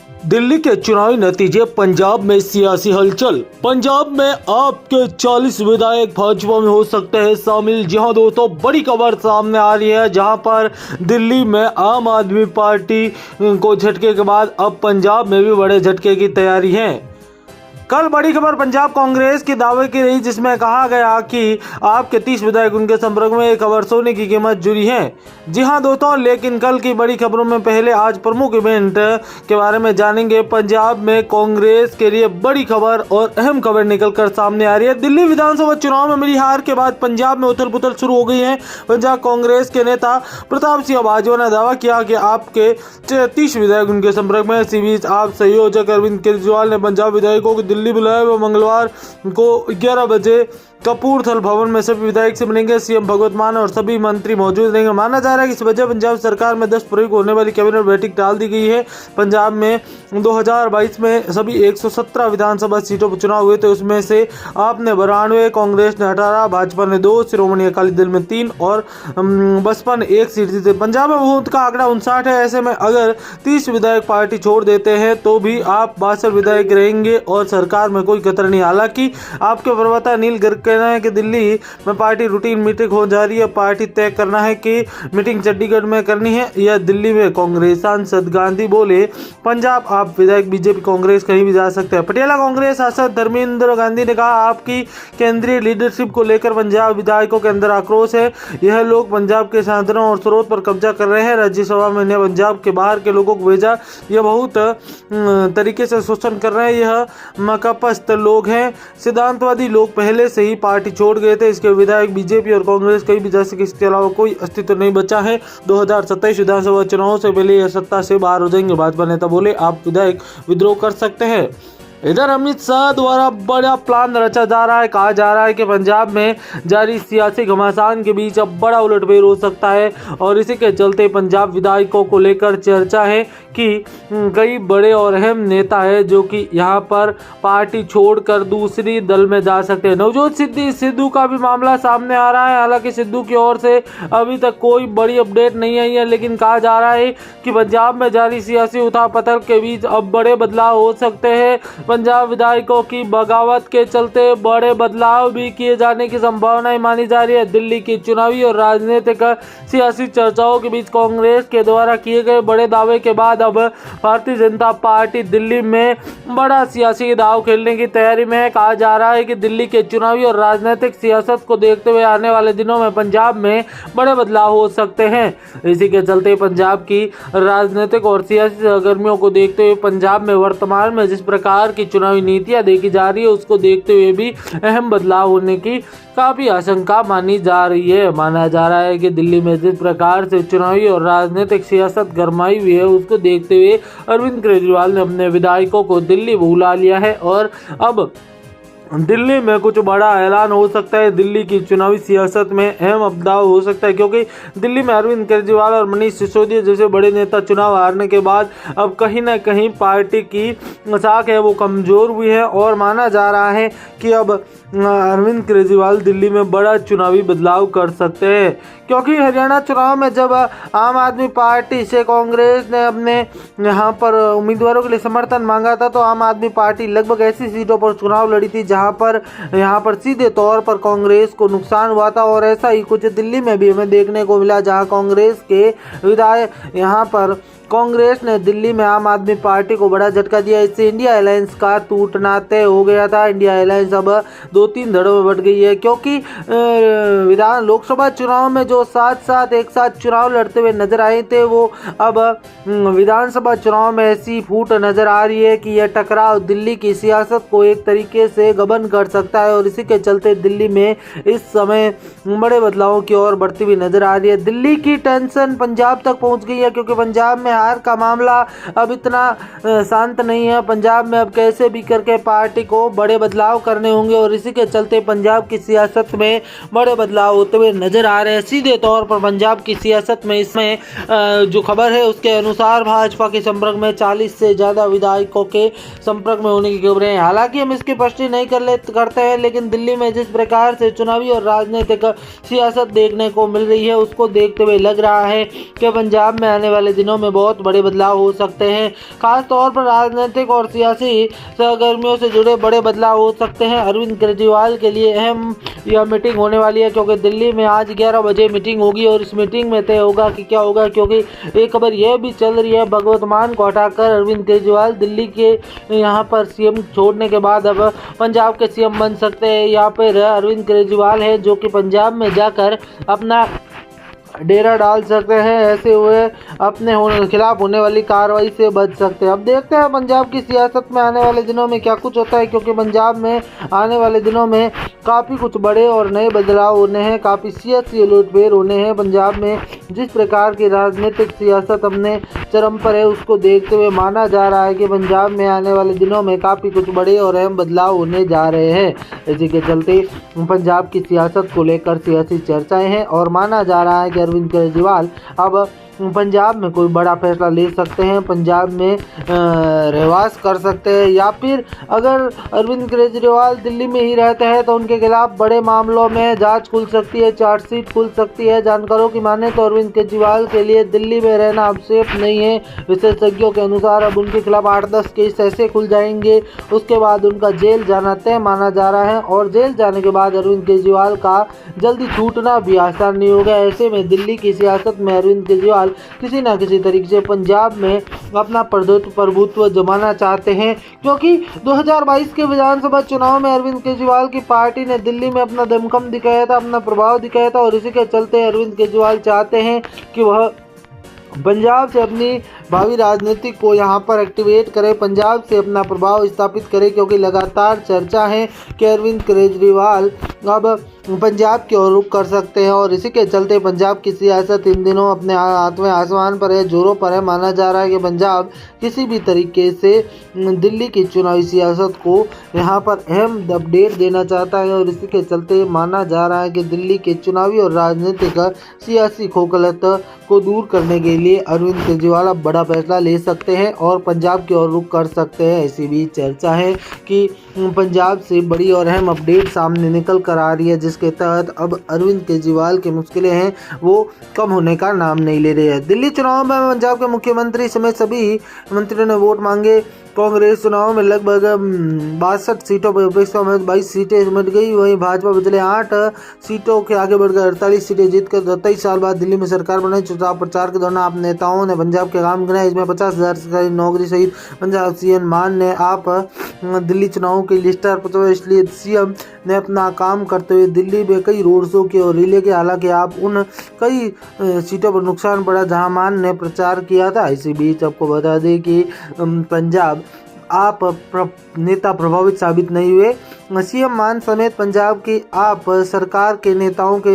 दिल्ली के चुनावी नतीजे, पंजाब में सियासी हलचल। पंजाब में आपके 40 विधायक भाजपा में हो सकते हैं शामिल। जी हां दोस्तों, बड़ी खबर सामने आ रही है, जहां पर दिल्ली में आम आदमी पार्टी को झटके के बाद अब पंजाब में भी बड़े झटके की तैयारी है। कल बड़ी खबर पंजाब कांग्रेस की दावे की रही, जिसमें कहा गया कि आपके 30 विधायक उनके संपर्क में। एक खबर सोने की कीमत जुड़ी है। जी हां दोस्तों, लेकिन कल की बड़ी खबरों में पहले आज प्रमुख इवेंट के बारे में जानेंगे। पंजाब में कांग्रेस के लिए बड़ी खबर और अहम खबर निकलकर सामने आ रही है। दिल्ली विधानसभा चुनाव में मिली हार के बाद पंजाब में उथल पुथल शुरू हो गई है। पंजाब कांग्रेस के नेता प्रताप सिंह बाजवा ने दावा किया कि आपके 30 विधायक उनके संपर्क में। इसी बीच आप संयोजक अरविंद केजरीवाल ने पंजाब विधायकों को दिल्ली बुलाया व मंगलवार को 11 बजे कपूरथल भवन में सभी विधायक से मिलेंगे। सीएम भगवंत मान और सभी मंत्री मौजूद रहेंगे। माना जा रहा है कि इस वजह पंजाब सरकार में 10 फरवरी को होने वाली कैबिनेट बैठक टाल दी गई है। पंजाब में 2022 में सभी 117 विधानसभा सीटों पर चुनाव हुए थे, उसमें से आपने 92, कांग्रेस ने 18, भाजपा ने 2, शिरोमणि अकाली दल में 3 और बसपा ने 1 सीट जीते। पंजाब में वोट का आंकड़ा 59 है। ऐसे में अगर 30 विधायक पार्टी छोड़ देते हैं तो भी आप 62 विधायक रहेंगे और सरकार में कोई खतरा नहीं। हालांकि आपके प्रवक्ता अनिल गर्ग कहना है कि दिल्ली में पार्टी रूटीन मीटिंग हो जा रही है। पार्टी तय करना है कि मीटिंग चंडीगढ़ में करनी है या दिल्ली में। कांग्रेस सांसद गांधी बोले, पंजाब आप विधायक बीजेपी कांग्रेस कहीं भी जा सकते हैं। पटियाला कांग्रेस सांसद धर्मेंद्र गांधी ने कहा, आपकी केंद्रीय लीडरशिप को लेकर पंजाब विधायकों के अंदर आक्रोश है। यह लोग पंजाब के साधनों और स्रोत पर कब्जा कर रहे हैं। राज्यसभा में ने पंजाब के बाहर के लोगों को भेजा, यह बहुत तरीके से शोषण कर रहे हैं। यह मकापस्त लोग हैं, सिद्धांतवादी लोग पहले से ही पार्टी छोड़ गए थे। इसके विधायक बीजेपी और कांग्रेस कहीं भी जा सके, इसके अलावा कोई अस्तित्व नहीं बचा है। 2027 विधानसभा चुनाव से पहले यह सत्ता से बाहर हो जाएंगे। भाजपा नेता बोले, आप विधायक विद्रोह कर सकते हैं। इधर अमित शाह द्वारा बड़ा प्लान रचा जा रहा है। कहा जा रहा है कि पंजाब में जारी सियासी घमासान के बीच अब बड़ा उलटफेर हो सकता है और इसी के चलते पंजाब विधायकों को लेकर चर्चा है कि कई बड़े और अहम नेता है जो कि यहां पर पार्टी छोड़कर दूसरी दल में जा सकते हैं। नवजोत सिद्धू का भी मामला सामने आ रहा है। हालांकि सिद्धू की ओर से अभी तक कोई बड़ी अपडेट नहीं आई है, लेकिन कहा जा रहा है कि पंजाब में जारी सियासी उथापथल के बीच अब बड़े बदलाव हो सकते हैं। पंजाब विधायकों की बगावत के चलते बड़े बदलाव भी किए जाने की संभावनाएं मानी जा रही है। दिल्ली की चुनावी और राजनीतिक सियासी चर्चाओं के बीच कांग्रेस के द्वारा किए गए बड़े दावे के बाद अब भारतीय जनता पार्टी दिल्ली में बड़ा सियासी दाव खेलने की तैयारी में है। कहा जा रहा है कि दिल्ली के चुनावी और राजनीतिक सियासत को देखते हुए आने वाले दिनों में पंजाब में बड़े बदलाव हो सकते हैं। इसी के चलते पंजाब की राजनीतिक और सियासी सरगर्मियों को देखते हुए पंजाब में वर्तमान में जिस प्रकार की चुनावी नीतियां देखी जा रही है, उसको देखते हुए भी अहम बदलाव होने की काफी आशंका मानी जा रही है। माना जा रहा है कि दिल्ली में जिस प्रकार से चुनावी और राजनीतिक सियासत गरमाई हुई है, उसको देखते हुए अरविंद केजरीवाल ने अपने विधायकों को दिल्ली बुला लिया है और अब दिल्ली में कुछ बड़ा ऐलान हो सकता है। दिल्ली की चुनावी सियासत में अहम बदलाव हो सकता है, क्योंकि दिल्ली में अरविंद केजरीवाल और मनीष सिसोदिया जैसे बड़े नेता चुनाव हारने के बाद अब कहीं ना कहीं पार्टी की साख है वो कमजोर हुई है और माना जा रहा है कि अब अरविंद केजरीवाल दिल्ली में बड़ा चुनावी बदलाव कर सकते हैं। क्योंकि हरियाणा चुनाव में जब आम आदमी पार्टी से कांग्रेस ने अपने यहाँ पर उम्मीदवारों के लिए समर्थन मांगा था, तो आम आदमी पार्टी लगभग ऐसी सीटों पर चुनाव लड़ी थी जहाँ पर सीधे तौर पर कांग्रेस को नुकसान हुआ था। और ऐसा ही कुछ दिल्ली में भी हमें देखने को मिला, जहाँ कांग्रेस के विधायक यहाँ पर कांग्रेस ने दिल्ली में आम आदमी पार्टी को बड़ा झटका दिया। इससे इंडिया अलायंस का टूटना तय हो गया था। इंडिया अलायंस अब 2-3 धड़ों में बढ़ गई है, क्योंकि लोकसभा चुनाव में जो एक साथ चुनाव लड़ते हुए नजर आए थे, वो अब विधानसभा चुनाव में ऐसी फूट नजर आ रही है कि यह टकराव दिल्ली की सियासत को एक तरीके से गबन कर सकता है और इसी के चलते दिल्ली में इस समय बड़े बदलावों की ओर बढ़ती हुई नजर आ रही है। दिल्ली की टेंशन पंजाब तक पहुंच गई है, क्योंकि पंजाब में हार का मामला अब इतना शांत नहीं है। पंजाब में अब कैसे भी करके पार्टी को बड़े बदलाव करने होंगे और इसी के चलते पंजाब की सियासत में बड़े बदलाव होते हुए नजर आ रहे हैं। सीधे तौर पर पंजाब की सियासत में इसमें जो खबर है उसके अनुसार भाजपा के संपर्क में 40 से ज्यादा विधायकों के संपर्क में होने की खबरें हैं। हालांकि हम इसकी पुष्टि नहीं करते हैं, लेकिन दिल्ली में जिस प्रकार से चुनावी और राजनीतिक सियासत देखने को मिल रही है, उसको देखते हुए लग रहा है कि पंजाब में आने वाले दिनों में बहुत बड़े बदलाव हो सकते हैं। खास तौर पर राजनीतिक और सियासी सरगर्मियों से जुड़े बड़े बदलाव हो सकते हैं। अरविंद केजरीवाल के लिए अहम यह मीटिंग होने वाली है, क्योंकि दिल्ली में आज 11 बजे मीटिंग होगी और इस मीटिंग में तय होगा कि क्या होगा। क्योंकि एक खबर यह भी चल रही है, भगवंत मान को हटाकर अरविंद केजरीवाल दिल्ली के यहाँ पर सीएम छोड़ने के बाद अब पंजाब के सीएम बन सकते हैं। यहाँ पर अरविंद केजरीवाल है जो कि पंजाब में जाकर अपना डेरा डाल सकते हैं। ऐसे हुए अपने खिलाफ होने वाली कार्रवाई से बच सकते हैं। अब देखते हैं पंजाब की सियासत में आने वाले दिनों में क्या कुछ होता है, क्योंकि पंजाब में आने वाले दिनों में काफ़ी कुछ बड़े और नए बदलाव होने हैं, काफ़ी सियासी उलटफेर होने हैं। पंजाब में जिस प्रकार की राजनीतिक सियासत अपने चरम पर है, उसको देखते हुए माना जा रहा है कि पंजाब में आने वाले दिनों में काफ़ी कुछ बड़े और अहम बदलाव होने जा रहे हैं। इसी के चलते पंजाब की सियासत को लेकर सियासी चर्चाएं हैं और माना जा रहा है कि अरविंद केजरीवाल अब पंजाब में कोई बड़ा फैसला ले सकते हैं, पंजाब में रहवास कर सकते हैं, या फिर अगर अरविंद केजरीवाल दिल्ली में ही रहते हैं तो उनके खिलाफ बड़े मामलों में जांच खुल सकती है, चार्जशीट खुल सकती है। जानकारों की माने तो अरविंद केजरीवाल के लिए दिल्ली में रहना अब सेफ नहीं है। विशेषज्ञों के अनुसार अब उनके खिलाफ 8-10 केस ऐसे खुल जाएंगे, उसके बाद उनका जेल जाना तय माना जा रहा है और जेल जाने के बाद अरविंद केजरीवाल का जल्दी छूटना भी आसान नहीं होगा। ऐसे में दिल्ली की सियासत में अरविंद केजरीवाल किसी न किसी तरीके से पंजाब में अपना प्रभुत्व जमाना चाहते हैं, क्योंकि 2022 के विधानसभा चुनाव में अरविंद केजरीवाल की पार्टी ने दिल्ली में अपना दमखम दिखाया था, अपना प्रभाव दिखाया था और इसी के चलते अरविंद केजरीवाल चाहते हैं कि वह पंजाब से अपनी भावी राजनीति को यहाँ पर एक्टिवेट करे, पंजाब से अपना प्रभाव स्थापित करे, क्योंकि लगातार चर्चा है कि अरविंद केजरीवाल अब पंजाब की ओर रुख कर सकते हैं और इसी के चलते पंजाब की सियासत इन दिनों अपने हाथवें आसमान पर है, जोरों पर है। माना जा रहा है कि पंजाब किसी भी तरीके से दिल्ली की चुनावी सियासत को यहाँ पर अहम अपडेट देना चाहता है और इसी के चलते माना जा रहा है कि दिल्ली के चुनावी और राजनीतिक सियासी खोखलत को दूर करने के लिए अरविंद केजरीवाल अब बड़ा फैसला ले सकते हैं और पंजाब की ओर रुख कर सकते हैं। ऐसी भी चर्चा है कि पंजाब से बड़ी और अहम अपडेट सामने निकल कर आ रही है, जिसके तहत अब अरविंद केजरीवाल की मुश्किलें हैं वो कम होने का नाम नहीं ले रहे हैं। दिल्ली चुनाव में पंजाब के मुख्यमंत्री समेत सभी मंत्रियों ने वोट मांगे। कांग्रेस चुनाव में लगभग 62 सीटों पर अपेक्षा में 22 सीटें सिमट गई। वहीं भाजपा पिछले 8 सीटों के आगे बढ़कर 48 सीटें जीतकर 27 साल बाद दिल्ली में सरकार बनाई। चुनाव प्रचार के दौरान आप नेताओं ने पंजाब के काम गिनाए, इसमें 50,000 सरकारी नौकरी सहित पंजाब सीएम मान ने आप दिल्ली चुनाव के लिए स्टार प्रचार, इसलिए सीएम ने अपना काम करते हुए दिल्ली में कई रोड शो किए और रैली के। हालांकि आप उन कई सीटों पर नुकसान पड़ा जहां मान ने प्रचार किया था। इसी बीच आपको बता दें कि पंजाब आप नेता प्रभावित साबित नहीं हुए। सीएम मान समेत पंजाब की आप सरकार के नेताओं के